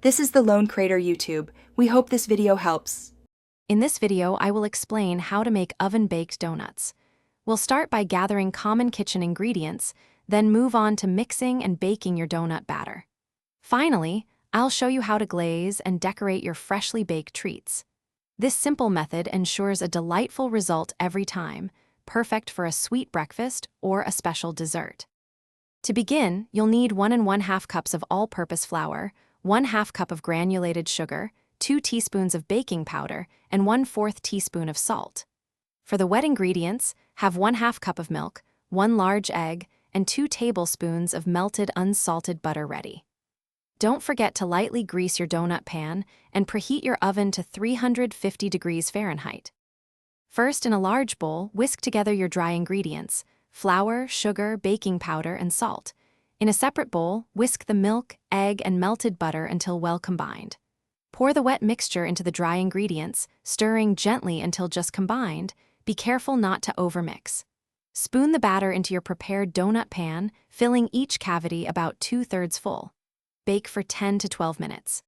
This is the Lone Crater YouTube. We hope this video helps. In this video, I will explain how to make oven-baked donuts. We'll start by gathering common kitchen ingredients, then move on to mixing and baking your donut batter. Finally, I'll show you how to glaze and decorate your freshly baked treats. This simple method ensures a delightful result every time, perfect for a sweet breakfast or a special dessert. To begin, you'll need 1 1/2 cups of all-purpose flour, 1/2 cup of granulated sugar, 2 teaspoons of baking powder, and 1/4 teaspoon of salt. For the wet ingredients, have 1/2 cup of milk, 1 large egg, and 2 tablespoons of melted unsalted butter ready. Don't forget to lightly grease your donut pan and preheat your oven to 350 degrees Fahrenheit. First, in a large bowl, whisk together your dry ingredients: flour, sugar, baking powder, and salt. In a separate bowl, whisk the milk, egg, and melted butter until well combined. Pour the wet mixture into the dry ingredients, stirring gently until just combined. Be careful not to overmix. Spoon the batter into your prepared donut pan, filling each cavity about 2/3 full. Bake for 10 to 12 minutes.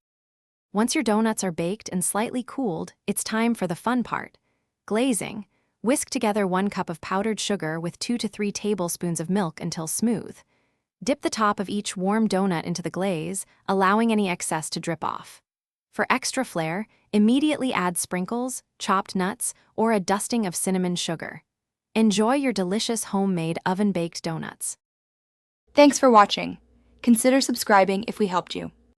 Once your donuts are baked and slightly cooled, it's time for the fun part: glazing. Whisk together 1 cup of powdered sugar with 2 to 3 tablespoons of milk until smooth. Dip the top of each warm donut into the glaze, allowing any excess to drip off. For extra flair, immediately add sprinkles, chopped nuts, or a dusting of cinnamon sugar. Enjoy your delicious homemade oven-baked donuts. Thanks for watching. Consider subscribing if we helped you.